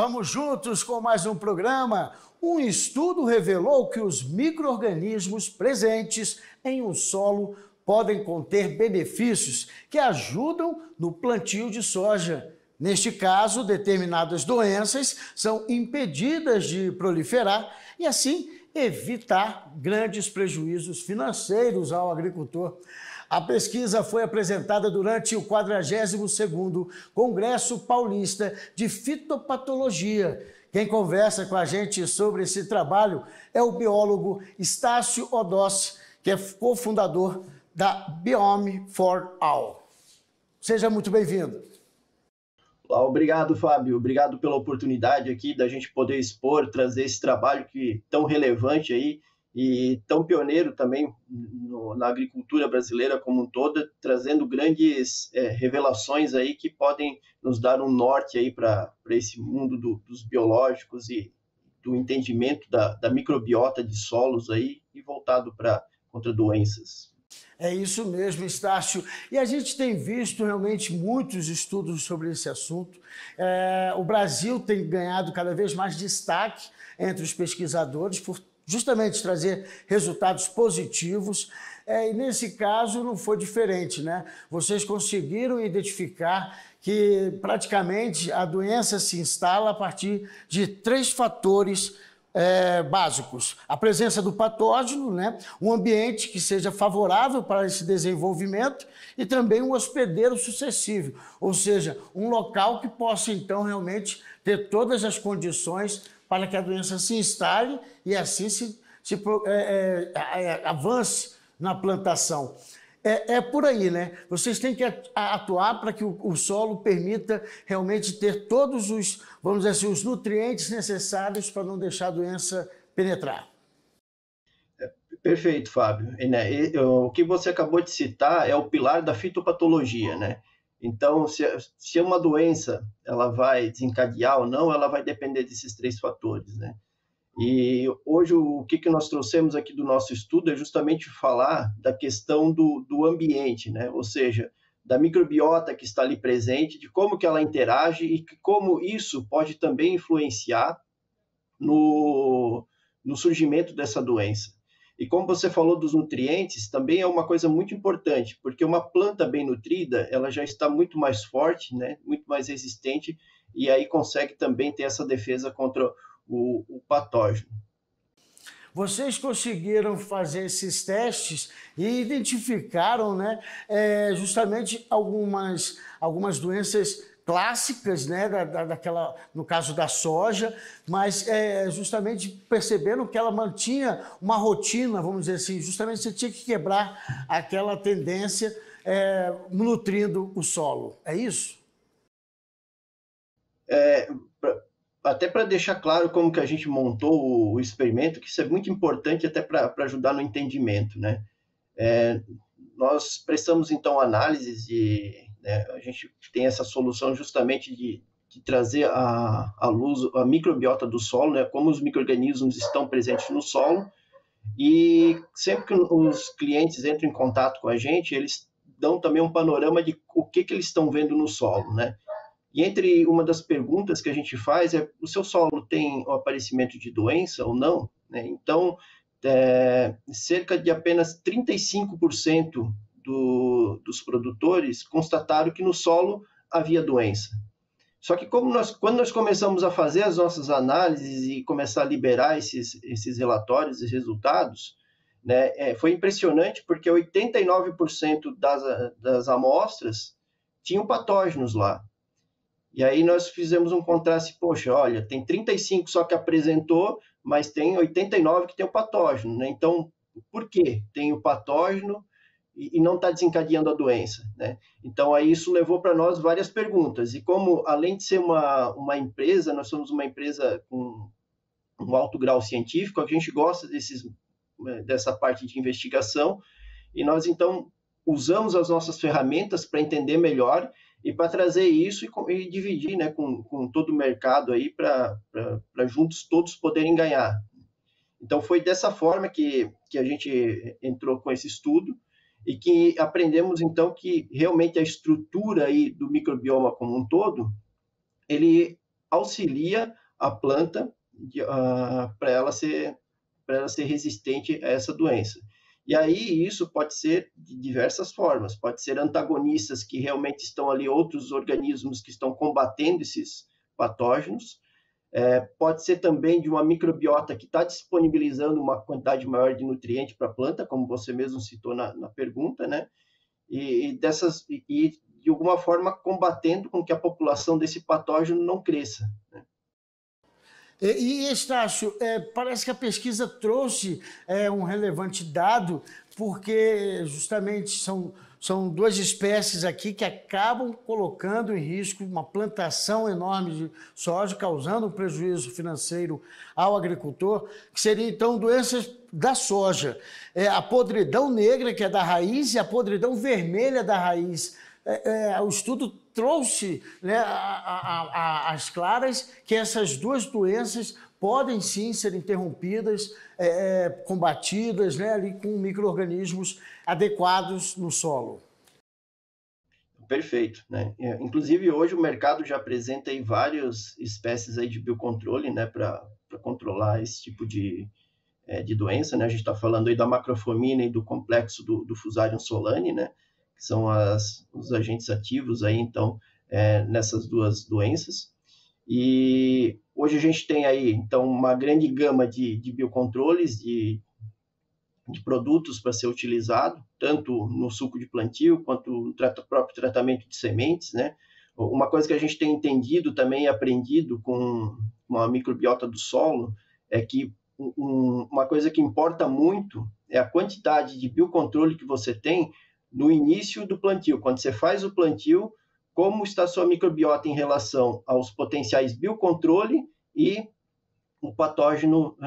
Vamos juntos com mais um programa. Um estudo revelou que os micro-organismos presentes em um solo podem conter benefícios que ajudam no plantio de soja. Neste caso, determinadas doenças são impedidas de proliferar e, assim, evitar grandes prejuízos financeiros ao agricultor. A pesquisa foi apresentada durante o 42º Congresso Paulista de Fitopatologia. Quem conversa com a gente sobre esse trabalho é o biólogo Estácio Odossi, que é cofundador da Biome for All. Seja muito bem-vindo. Obrigado, Fábio. Obrigado pela oportunidade aqui da gente poder expor, trazer esse trabalho que tão relevante aí e tão pioneiro também na agricultura brasileira como um todo, trazendo grandes revelações aí que podem nos dar um norte aí para esse mundo dos biológicos e do entendimento da microbiota de solos aí e voltado contra doenças. É isso mesmo, Estácio. E a gente tem visto realmente muitos estudos sobre esse assunto. O Brasil tem ganhado cada vez mais destaque entre os pesquisadores por justamente trazer resultados positivos. E nesse caso não foi diferente, né? Vocês conseguiram identificar que praticamente a doença se instala a partir de 3 fatores básicos: a presença do patógeno, né? Um ambiente que seja favorável para esse desenvolvimento e também um hospedeiro sucessivo, ou seja, um local que possa então realmente ter todas as condições para que a doença se instale e assim avance na plantação. É por aí, né? Vocês têm que atuar para que o solo permita realmente ter todos os, vamos dizer assim, os nutrientes necessários para não deixar a doença penetrar. Perfeito, Fábio. O que você acabou de citar é o pilar da fitopatologia, né? Então, se uma doença ela vai desencadear ou não, ela vai depender desses 3 fatores, né? E hoje o que nós trouxemos aqui do nosso estudo é justamente falar da questão do ambiente, né? Ou seja, da microbiota que está ali presente, de como que ela interage e como isso pode também influenciar no surgimento dessa doença. E como você falou dos nutrientes, também é uma coisa muito importante, porque uma planta bem nutrida, ela já está muito mais forte, né? Muito mais resistente, e aí consegue também ter essa defesa contra o patógeno. Vocês conseguiram fazer esses testes e identificaram, né, justamente algumas doenças clássicas, né, daquela, no caso da soja, mas justamente perceberam que ela mantinha uma rotina, vamos dizer assim, justamente você tinha que quebrar aquela tendência nutrindo o solo. É isso? Até para deixar claro como que a gente montou o experimento, que isso é muito importante até para ajudar no entendimento, né? Nós prestamos, então, análises né, a gente tem essa solução justamente de trazer à luz a microbiota do solo, né, como os micro-organismos estão presentes no solo, e sempre que os clientes entram em contato com a gente, eles dão também um panorama de o que eles estão vendo no solo, né? E entre uma das perguntas que a gente faz é: o seu solo tem o aparecimento de doença ou não? Né? Então, cerca de apenas 35% dos produtores constataram que no solo havia doença. Só que quando nós começamos a fazer as nossas análises e começar a liberar esses relatórios e resultados, né, foi impressionante, porque 89% das amostras tinham patógenos lá. E aí nós fizemos um contraste: poxa, olha, tem 35 só que apresentou, mas tem 89 que tem o patógeno, né? Então, por que tem o patógeno e não está desencadeando a doença, né? Então, aí isso levou para nós várias perguntas. E como, além de ser uma empresa, nós somos uma empresa com um alto grau científico, a gente gosta dessa parte de investigação, e nós, então, usamos as nossas ferramentas para entender melhor e para trazer isso e dividir, né, com todo o mercado aí para juntos todos poderem ganhar. Então foi dessa forma que a gente entrou com esse estudo e que aprendemos então que realmente a estrutura aí do microbioma como um todo, ele auxilia a planta para ela ser resistente a essa doença. E aí isso pode ser de diversas formas, pode ser antagonistas que realmente estão ali, outros organismos que estão combatendo esses patógenos, pode ser também de uma microbiota que está disponibilizando uma quantidade maior de nutriente para a planta, como você mesmo citou na pergunta, né? E de alguma forma combatendo com que a população desse patógeno não cresça, né? Estácio, parece que a pesquisa trouxe um relevante dado, porque justamente são duas espécies aqui que acabam colocando em risco uma plantação enorme de soja, causando um prejuízo financeiro ao agricultor, que seriam então doenças da soja. A podridão negra, que é da raiz, e a podridão vermelha da raiz. O estudo trouxe, né, às claras que essas duas doenças podem sim ser interrompidas, combatidas, né, ali com micro-organismos adequados no solo. Perfeito, né? Inclusive hoje o mercado já apresenta aí várias espécies aí de biocontrole, né, para controlar esse tipo de doença, né? A gente está falando aí da macrofomina e do complexo do Fusarium solani, né? Que são os agentes ativos aí, então, nessas duas doenças. E hoje a gente tem aí, então, uma grande gama de biocontroles, de produtos para ser utilizado, tanto no suco de plantio, quanto no próprio tratamento de sementes, né? Uma coisa que a gente tem entendido também e aprendido com a microbiota do solo é que uma coisa que importa muito é a quantidade de biocontrole que você tem no início do plantio. Quando você faz o plantio, como está a sua microbiota em relação aos potenciais biocontrole e o patógeno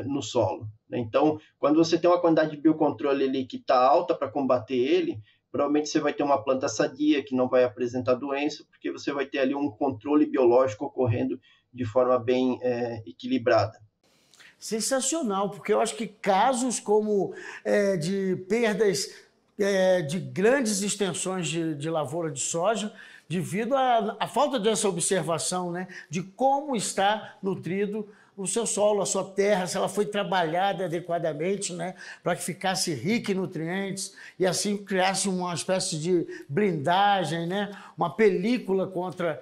no solo. Então, quando você tem uma quantidade de biocontrole ali que está alta para combater ele, provavelmente você vai ter uma planta sadia, que não vai apresentar doença, porque você vai ter ali um controle biológico ocorrendo de forma bem equilibrada. Sensacional, porque eu acho que casos como de perdas de grandes extensões de lavoura de soja, devido à falta dessa observação, né, de como está nutrido o seu solo, a sua terra, se ela foi trabalhada adequadamente, né, para que ficasse rica em nutrientes e assim criasse uma espécie de blindagem, né, uma película contra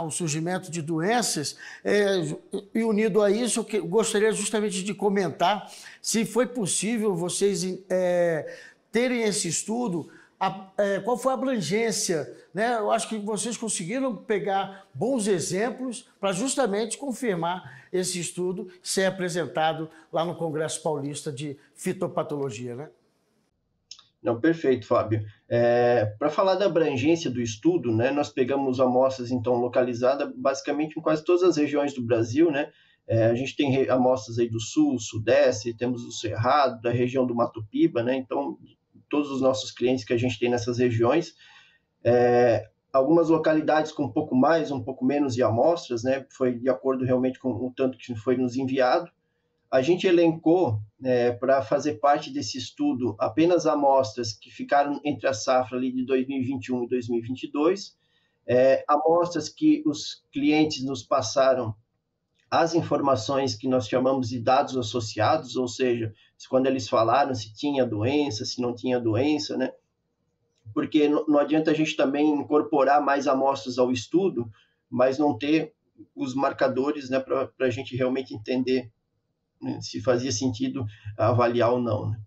o surgimento de doenças. E unido a isso, eu gostaria justamente de comentar se foi possível vocês terem esse estudo, qual foi a abrangência, né? Eu acho que vocês conseguiram pegar bons exemplos para justamente confirmar esse estudo ser apresentado lá no Congresso Paulista de Fitopatologia, né? Não, perfeito, Fábio. Para falar da abrangência do estudo, né, nós pegamos amostras, então, localizadas basicamente em quase todas as regiões do Brasil, né? A gente tem amostras aí do Sul, Sudeste, temos o Cerrado, da região do Mato Piba, né? Então, todos os nossos clientes que a gente tem nessas regiões, algumas localidades com um pouco mais, um pouco menos de amostras, né? Foi de acordo realmente com o tanto que foi nos enviado. A gente elencou, para fazer parte desse estudo, apenas amostras que ficaram entre a safra ali de 2021 e 2022, amostras que os clientes nos passaram as informações que nós chamamos de dados associados, ou seja, quando eles falaram se tinha doença, se não tinha doença, né? Porque não adianta a gente também incorporar mais amostras ao estudo, mas não ter os marcadores, né, para a gente realmente entender, né, se fazia sentido avaliar ou não, né?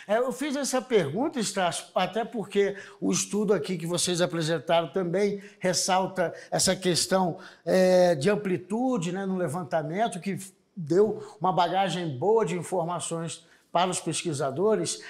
Eu fiz essa pergunta, Estácio, até porque o estudo aqui que vocês apresentaram também ressalta essa questão de amplitude, né, no levantamento, que deu uma bagagem boa de informações para os pesquisadores,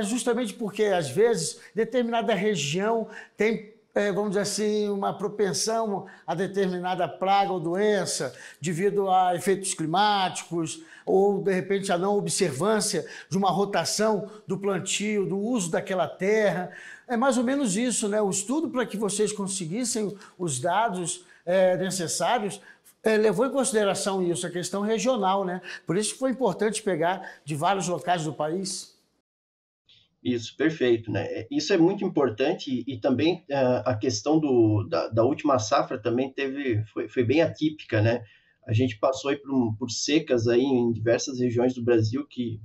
justamente porque, às vezes, determinada região tem, vamos dizer assim, uma propensão a determinada praga ou doença devido a efeitos climáticos ou, de repente, a não observância de uma rotação do plantio, do uso daquela terra. É mais ou menos isso, né? O estudo, para que vocês conseguissem os dados necessários, levou em consideração isso, a questão regional, né? Por isso foi importante pegar de vários locais do país. Isso, perfeito, né? Isso é muito importante e também a questão da última safra também foi bem atípica, né? A gente passou aí por secas aí em diversas regiões do Brasil que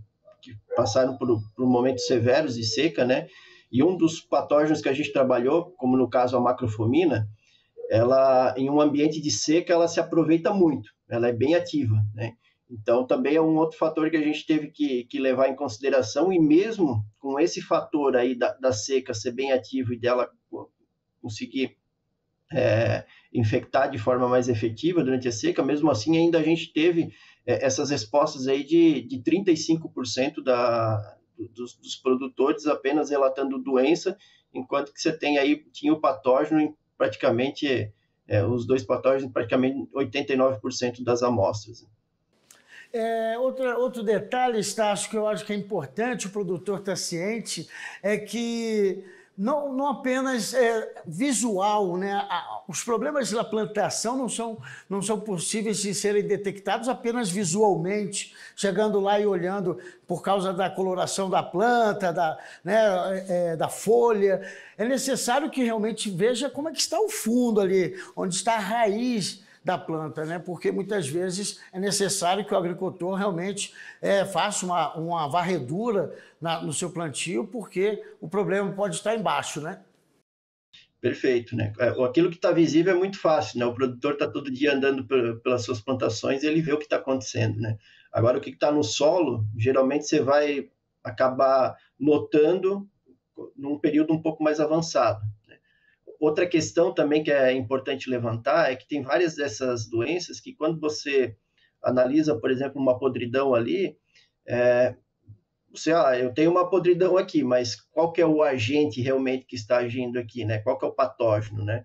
passaram por momentos severos de seca, né? E um dos patógenos que a gente trabalhou, como no caso a macrofomina, ela em um ambiente de seca ela se aproveita muito, ela é bem ativa, né? Então também é um outro fator que a gente teve que levar em consideração e mesmo com esse fator aí da seca ser bem ativo e dela conseguir infectar de forma mais efetiva durante a seca, mesmo assim ainda a gente teve essas respostas aí de 35% dos produtores apenas relatando doença, enquanto que você tinha o patógeno em praticamente, os dois patógenos em praticamente 89% das amostras. Outro detalhe, Estácio, que eu acho que é importante o produtor estar ciente, é que não apenas visual, né? Os problemas da plantação não são possíveis de serem detectados apenas visualmente, chegando lá e olhando por causa da coloração da planta, da folha. É necessário que realmente veja como é que está o fundo ali, onde está a raiz da planta, né? Porque muitas vezes é necessário que o agricultor realmente faça uma varredura no seu plantio, porque o problema pode estar embaixo, né? Perfeito, né? Aquilo que está visível é muito fácil, né? O produtor está todo dia andando pelas suas plantações e ele vê o que está acontecendo, né? Agora, o que está no solo, geralmente você vai acabar notando num período um pouco mais avançado. Outra questão também que é importante levantar é que tem várias dessas doenças que quando você analisa, por exemplo, uma podridão ali, eu tenho uma podridão aqui, mas qual que é o agente realmente que está agindo aqui, né? Qual que é o patógeno, né?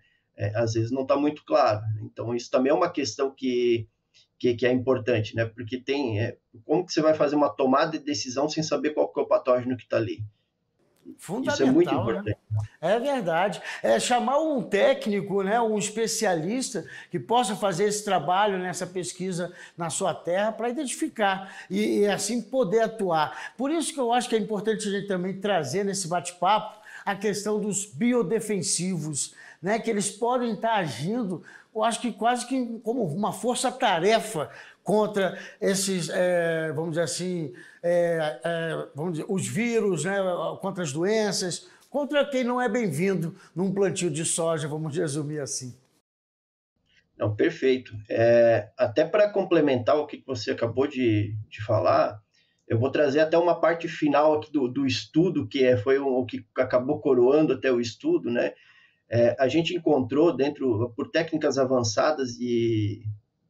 Às vezes não está muito claro. Então, isso também é uma questão que é importante, né? Porque como que você vai fazer uma tomada de decisão sem saber qual que é o patógeno que está ali? Isso é muito Fundamental, né? importante. É verdade. Chamar um técnico, né, um especialista que possa fazer esse trabalho nessa pesquisa na sua terra para identificar e assim poder atuar. Por isso que eu acho que é importante a gente também trazer nesse bate-papo a questão dos biodefensivos, né, que eles podem estar agindo, eu acho que quase que como uma força-tarefa contra esses, vamos dizer assim, os vírus, né, contra as doenças, contra quem não é bem-vindo num plantio de soja, vamos resumir assim. Não, perfeito. Até para complementar o que você acabou de falar, eu vou trazer até uma parte final aqui do estudo, foi o que acabou coroando até o estudo, né? A gente encontrou por técnicas avançadas de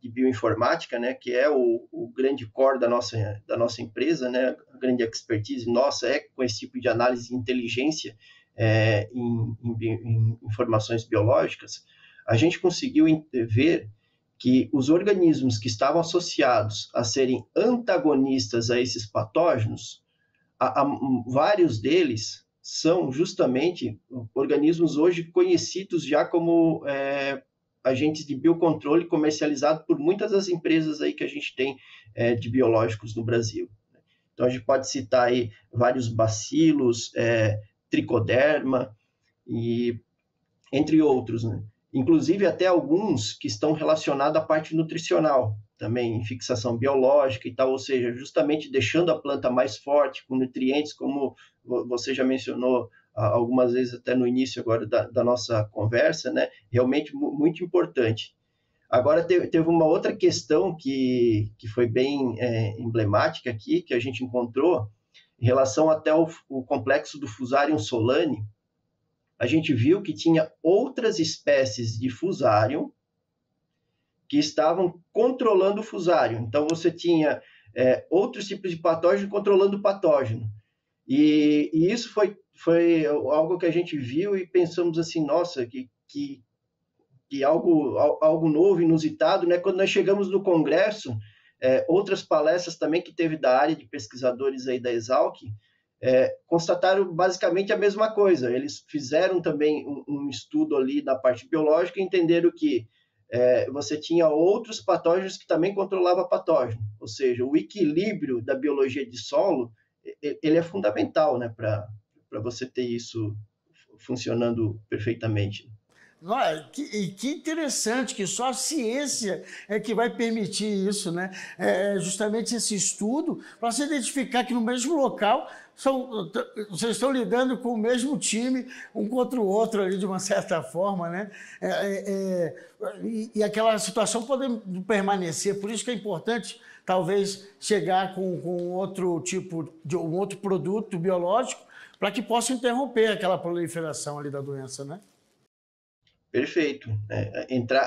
bioinformática, né, que é o grande core da nossa empresa, né, a grande expertise nossa com esse tipo de análise de inteligência em informações biológicas. A gente conseguiu ver que os organismos que estavam associados a serem antagonistas a esses patógenos, vários deles são justamente organismos hoje conhecidos já como agentes de biocontrole comercializados por muitas das empresas aí que a gente tem de biológicos no Brasil. Então, a gente pode citar aí vários bacilos, tricoderma, e entre outros, né? Inclusive até alguns que estão relacionados à parte nutricional, também em fixação biológica e tal, ou seja, justamente deixando a planta mais forte, com nutrientes, como você já mencionou algumas vezes até no início agora da nossa conversa, né? Realmente muito importante. Agora, teve uma outra questão que foi bem emblemática aqui, que a gente encontrou, em relação até o complexo do Fusarium solani. A gente viu que tinha outras espécies de Fusarium que estavam controlando o Fusarium. Então, você tinha outros tipos de patógeno controlando o patógeno. E isso foi algo que a gente viu e pensamos assim, nossa, que algo novo, inusitado, né? Quando nós chegamos no congresso, outras palestras também que teve da área de pesquisadores aí da Exalc, constataram basicamente a mesma coisa. Eles fizeram também um estudo ali da parte biológica e entenderam que você tinha outros patógenos que também controlavam patógeno. Ou seja, o equilíbrio da biologia de solo, ele é fundamental, né, para você ter isso funcionando perfeitamente. Que interessante, que só a ciência é que vai permitir isso, né? Justamente esse estudo, para você identificar que no mesmo local vocês estão lidando com o mesmo time, um contra o outro ali, de uma certa forma, né? E aquela situação poder permanecer. Por isso que é importante, talvez, chegar com outro tipo de um outro produto biológico para que possa interromper aquela proliferação ali da doença, né? Perfeito.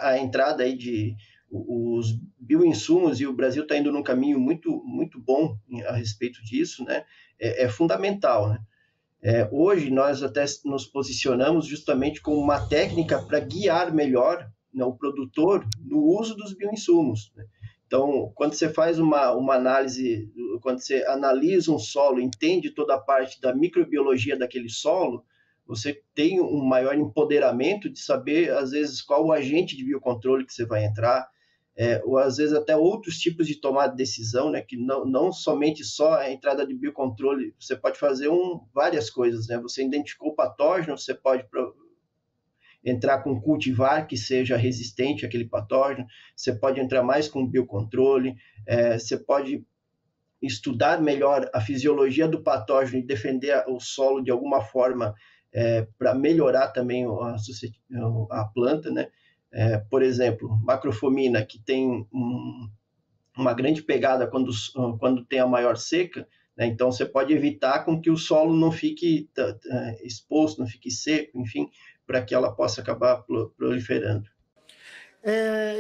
A entrada aí de os bioinsumos, e o Brasil está indo num caminho muito, muito bom a respeito disso, né? É fundamental, né? Hoje nós até nos posicionamos justamente como uma técnica para guiar melhor, né, o produtor no uso dos bioinsumos, né? Então, quando você faz uma análise, quando você analisa um solo, entende toda a parte da microbiologia daquele solo, você tem um maior empoderamento de saber, às vezes, qual o agente de biocontrole que você vai entrar, ou às vezes até outros tipos de tomada de decisão, né, que não somente só a entrada de biocontrole, você pode fazer várias coisas, né? Você identificou o patógeno, você pode entrar com cultivar que seja resistente àquele patógeno, você pode entrar mais com biocontrole, você pode estudar melhor a fisiologia do patógeno e defender o solo de alguma forma para melhorar também a planta, né? Por exemplo, macrofomina, que tem uma grande pegada quando tem a maior seca, né? Então você pode evitar com que o solo não fique exposto, não fique seco, enfim, para que ela possa acabar proliferando.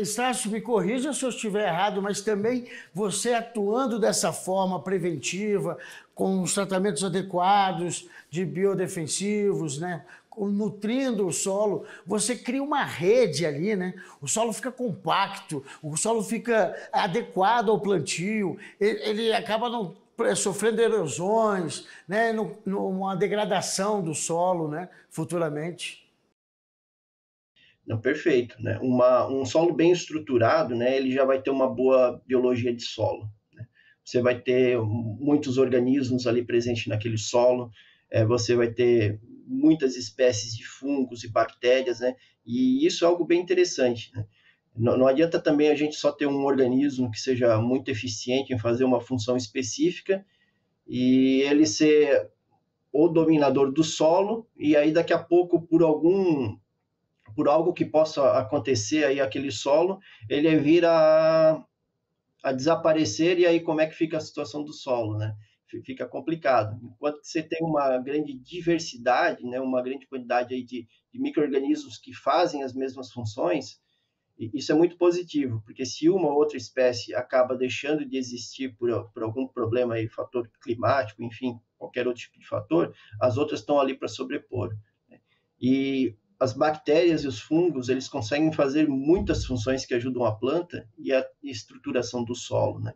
Estácio, me corrija se eu estiver errado, mas também você atuando dessa forma preventiva, com os tratamentos adequados de biodefensivos, né? Nutrindo o solo, você cria uma rede ali, né? O solo fica compacto, o solo fica adequado ao plantio, ele acaba não sofrendo erosões, né? Numa degradação do solo, né? Futuramente. Não, perfeito, né? Um solo bem estruturado, né? Ele já vai ter uma boa biologia de solo, né? Você vai ter muitos organismos ali presentes naquele solo, você vai ter muitas espécies de fungos e bactérias, né? E isso é algo bem interessante, né? Não adianta também a gente só ter um organismo que seja muito eficiente em fazer uma função específica e ele ser o dominador do solo, e aí daqui a pouco, por algo que possa acontecer aí aquele solo, ele vir a desaparecer, e aí como é que fica a situação do solo, né? Fica complicado. Enquanto você tem uma grande diversidade, né, uma grande quantidade aí de micro-organismos que fazem as mesmas funções, isso é muito positivo, porque se uma ou outra espécie acaba deixando de existir por algum problema aí, fator climático, enfim, qualquer outro tipo de fator, as outras estão ali para sobrepor, né? E as bactérias e os fungos, eles conseguem fazer muitas funções que ajudam a planta e a estruturação do solo, né?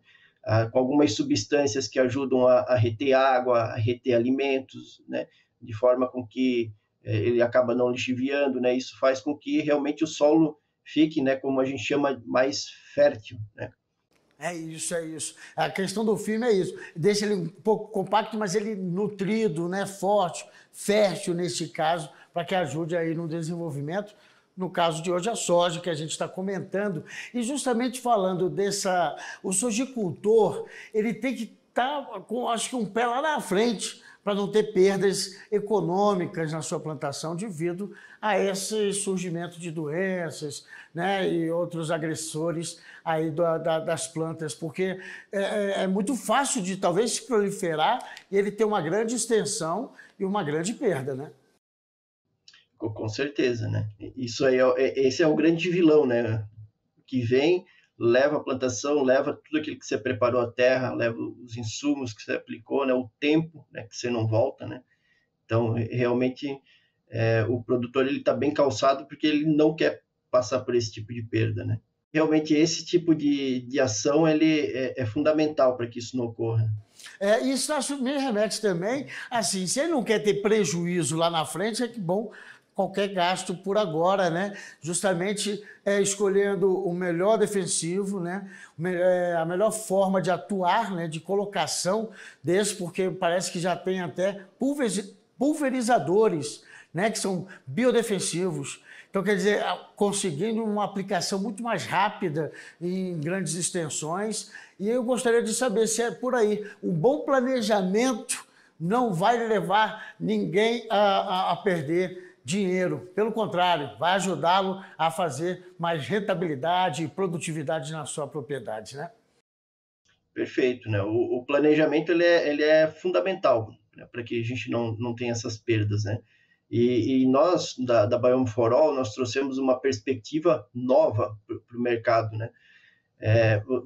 Com algumas substâncias que ajudam a reter água, a reter alimentos, né? De forma com que ele acaba não lixiviando, né? Isso faz com que realmente o solo fique, né, como a gente chama, mais fértil, né? É isso. A questão do filme é isso. Deixa ele um pouco compacto, mas ele nutrido, né, forte, fértil nesse caso, para que ajude aí no desenvolvimento. No caso de hoje, a soja, que a gente está comentando. E justamente falando o sojicultor, ele tem que estar com, acho que um pé lá na frente, para não ter perdas econômicas na sua plantação devido a esse surgimento de doenças, né, e outros agressores aí das plantas, porque é muito fácil de talvez se proliferar e ele ter uma grande extensão e uma grande perda, né? Com certeza, né? Isso aí esse é o grande vilão, né? Que vem, leva a plantação, leva tudo aquilo que você preparou a terra, leva os insumos que você aplicou, né? O tempo, né, que você não volta, né? Então, realmente, o produtor ele está bem calçado porque ele não quer passar por esse tipo de perda, né? Realmente, esse tipo de ação ele é fundamental para que isso não ocorra. Isso me remete também, assim, se ele não quer ter prejuízo lá na frente, é que bom qualquer gasto por agora, né? Justamente escolhendo o melhor defensivo, né? A melhor forma de atuar, né? De colocação desse, porque parece que já tem até pulverizadores, né, que são biodefensivos. Então, quer dizer, conseguindo uma aplicação muito mais rápida em grandes extensões. E eu gostaria de saber se é por aí. Um bom planejamento não vai levar ninguém a perder dinheiro. Pelo contrário, vai ajudá-lo a fazer mais rentabilidade e produtividade na sua propriedade, né? Perfeito, né? O planejamento ele é fundamental, né, para que a gente não tenha essas perdas, né? E nós, da Biome for All, nós trouxemos uma perspectiva nova para o mercado, né?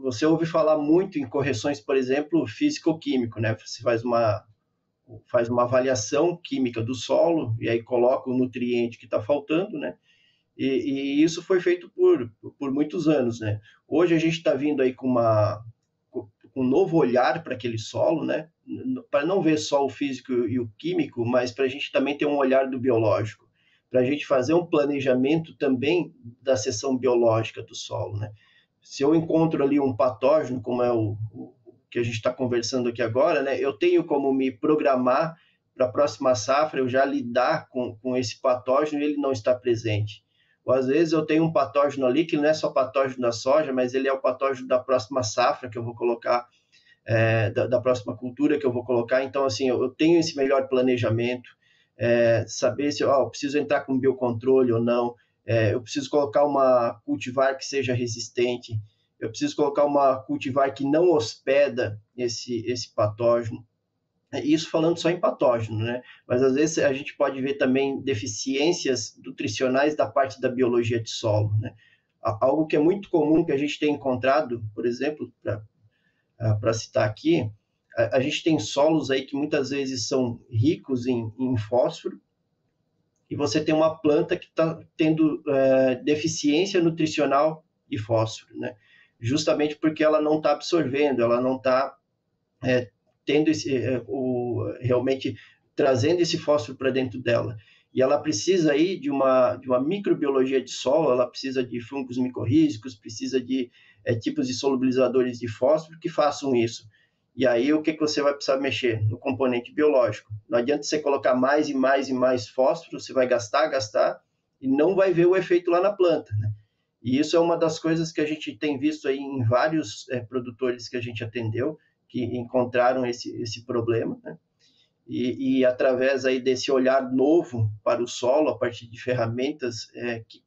Você ouve falar muito em correções, por exemplo, físico-químico, né? Você faz uma avaliação química do solo e aí coloca o nutriente que está faltando, né? E isso foi feito por muitos anos, né? Hoje a gente está vindo aí com um novo olhar para aquele solo, né? Para não ver só o físico e o químico, mas para a gente também ter um olhar do biológico, para a gente fazer um planejamento também da seção biológica do solo, né? Se eu encontro ali um patógeno, como é o que a gente está conversando aqui agora, né? Eu tenho como me programar para a próxima safra, eu já lidar com esse patógeno e ele não está presente. Ou às vezes eu tenho um patógeno ali que não é só patógeno da soja, mas ele é o patógeno da próxima safra que eu vou colocar, da próxima cultura que eu vou colocar. Então, assim, eu tenho esse melhor planejamento, saber se eu preciso entrar com biocontrole ou não, eu preciso colocar uma cultivar que seja resistente, eu preciso colocar uma cultivar que não hospeda esse patógeno. Isso falando só em patógeno, né? Mas às vezes a gente pode ver também deficiências nutricionais da parte da biologia de solo, né? Algo que é muito comum que a gente tem encontrado, por exemplo, para citar aqui, a gente tem solos aí que muitas vezes são ricos em fósforo e você tem uma planta que está tendo deficiência nutricional de fósforo, né? Justamente porque ela não está absorvendo, ela não está tendo realmente trazendo esse fósforo para dentro dela. E ela precisa aí de uma microbiologia de solo, ela precisa de fungos micorrízicos, precisa de tipos de solubilizadores de fósforo que façam isso. E aí o que você vai precisar mexer? No componente biológico. Não adianta você colocar mais e mais e mais fósforo, você vai gastar e não vai ver o efeito lá na planta, né? E isso é uma das coisas que a gente tem visto aí em vários produtores que a gente atendeu, que encontraram esse problema, né? E através aí desse olhar novo para o solo, a partir de ferramentas que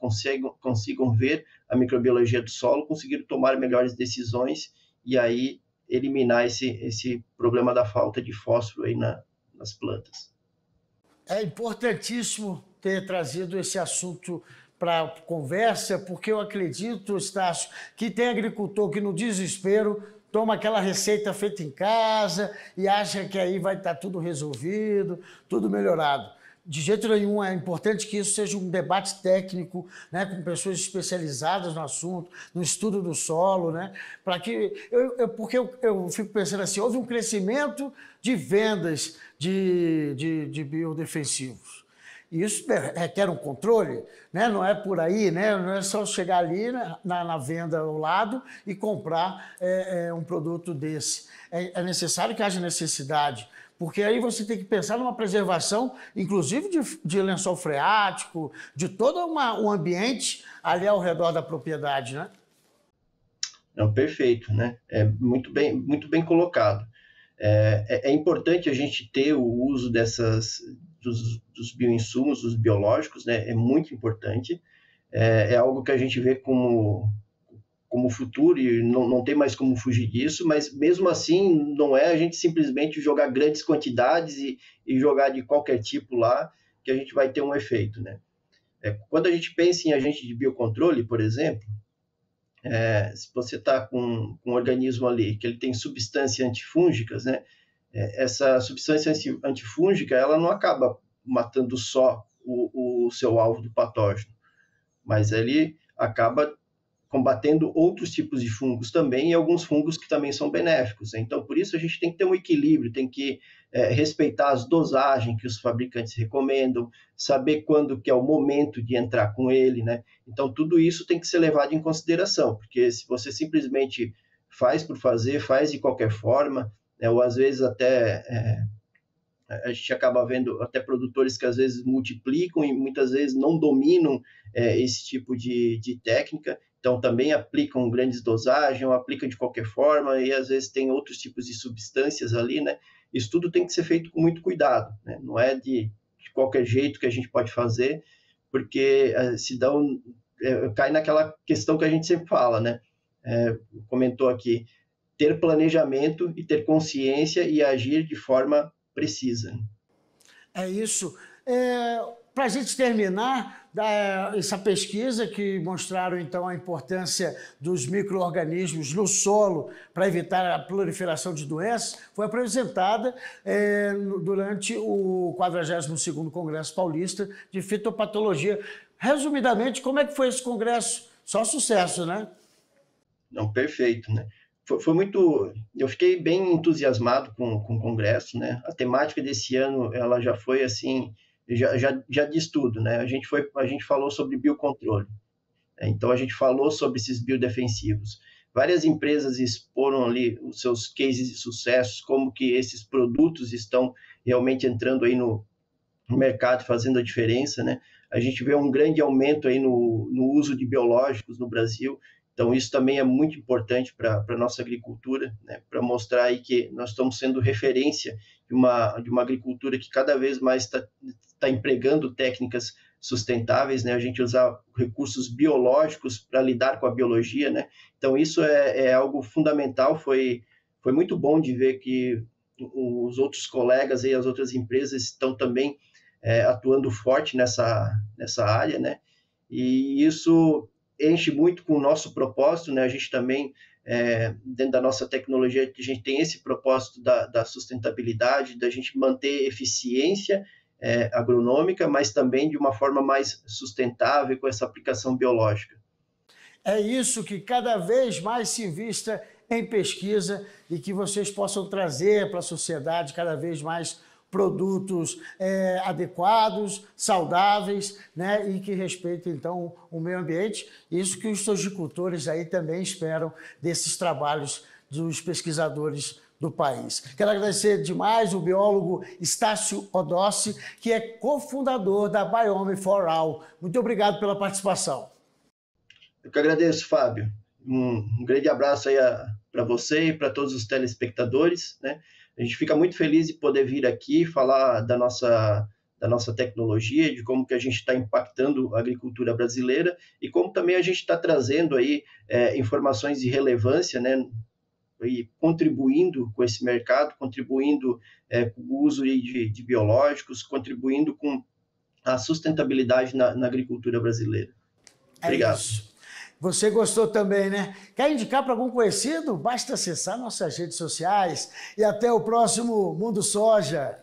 consigam ver a microbiologia do solo, conseguiram tomar melhores decisões e aí eliminar esse problema da falta de fósforo aí nas plantas. É importantíssimo ter trazido esse assunto para a conversa, porque eu acredito, Estácio, que tem agricultor que no desespero toma aquela receita feita em casa e acha que aí vai estar tudo resolvido, tudo melhorado. De jeito nenhum, é importante que isso seja um debate técnico, né, com pessoas especializadas no assunto, no estudo do solo, né, para que porque eu fico pensando assim, houve um crescimento de vendas de biodefensivos. E isso requer um controle, né? Não é por aí, né? Não é só chegar ali na venda ao lado e comprar um produto desse. É necessário que haja necessidade, porque aí você tem que pensar numa preservação, inclusive de lençol freático, de todo um ambiente ali ao redor da propriedade, né? Não, perfeito, né? Muito bem colocado. É importante a gente ter o uso dos bioinsumos, dos biológicos, né? É muito importante. É algo que a gente vê como futuro e não tem mais como fugir disso, mas mesmo assim não é a gente simplesmente jogar grandes quantidades e jogar de qualquer tipo lá que a gente vai ter um efeito, né? Quando a gente pensa em agente de biocontrole, por exemplo, se você está com um organismo ali que ele tem substâncias antifúngicas, né? Essa substância antifúngica, ela não acaba matando só o seu alvo do patógeno, mas ele acaba combatendo outros tipos de fungos também e alguns fungos que também são benéficos. Então, por isso a gente tem que ter um equilíbrio, tem que respeitar as dosagens que os fabricantes recomendam, saber quando que é o momento de entrar com ele, né? Então, tudo isso tem que ser levado em consideração, porque se você simplesmente faz por fazer, faz de qualquer forma, ou às vezes até A gente acaba vendo até produtores que às vezes multiplicam e muitas vezes não dominam esse tipo de técnica, então também aplicam grandes dosagens, ou aplicam de qualquer forma, e às vezes tem outros tipos de substâncias ali, né? Isso tudo tem que ser feito com muito cuidado, né? Não é de qualquer jeito que a gente pode fazer, porque cai naquela questão que a gente sempre fala, né? Comentou aqui, ter planejamento e ter consciência e agir de forma precisa. É isso. Para a gente terminar, essa pesquisa que mostraram, então, a importância dos micro-organismos no solo para evitar a proliferação de doenças, foi apresentada durante o 42º Congresso Paulista de Fitopatologia. Resumidamente, como é que foi esse congresso? Só sucesso, né? Não, perfeito, né? Foi muito... Eu fiquei bem entusiasmado com o congresso, né? A temática desse ano, ela já foi assim... Já diz tudo, né? A gente falou sobre biocontrole, né? Então a gente falou sobre esses biodefensivos. Várias empresas exporam ali os seus cases de sucesso, como que esses produtos estão realmente entrando aí no mercado, fazendo a diferença, né? A gente vê um grande aumento aí no uso de biológicos no Brasil. Então, isso também é muito importante para a nossa agricultura, né? Para mostrar aí que nós estamos sendo referência de uma agricultura que cada vez mais está empregando técnicas sustentáveis, né? A gente usar recursos biológicos para lidar com a biologia, né? Então, isso é algo fundamental. Foi muito bom de ver que os outros colegas e as outras empresas estão também atuando forte nessa área, né? E isso enche muito com o nosso propósito, né? A gente também, dentro da nossa tecnologia, a gente tem esse propósito da sustentabilidade, da gente manter eficiência agronômica, mas também de uma forma mais sustentável com essa aplicação biológica. É isso, que cada vez mais se invista em pesquisa e que vocês possam trazer para a sociedade cada vez mais produtos adequados, saudáveis, né, e que respeitem, então, o meio ambiente. Isso que os sojicultores aí também esperam desses trabalhos dos pesquisadores do país. Quero agradecer demais o biólogo Estácio Odossi, que é cofundador da Biome for All. Muito obrigado pela participação. Eu que agradeço, Fábio. Um grande abraço aí para você e para todos os telespectadores, né? A gente fica muito feliz de poder vir aqui falar da nossa tecnologia, de como que a gente está impactando a agricultura brasileira e como também a gente está trazendo aí informações de relevância, né, e contribuindo com esse mercado, contribuindo com o uso de biológicos, contribuindo com a sustentabilidade na agricultura brasileira. Obrigado. É isso. Você gostou também, né? Quer indicar para algum conhecido? Basta acessar nossas redes sociais. E até o próximo Mundo Soja.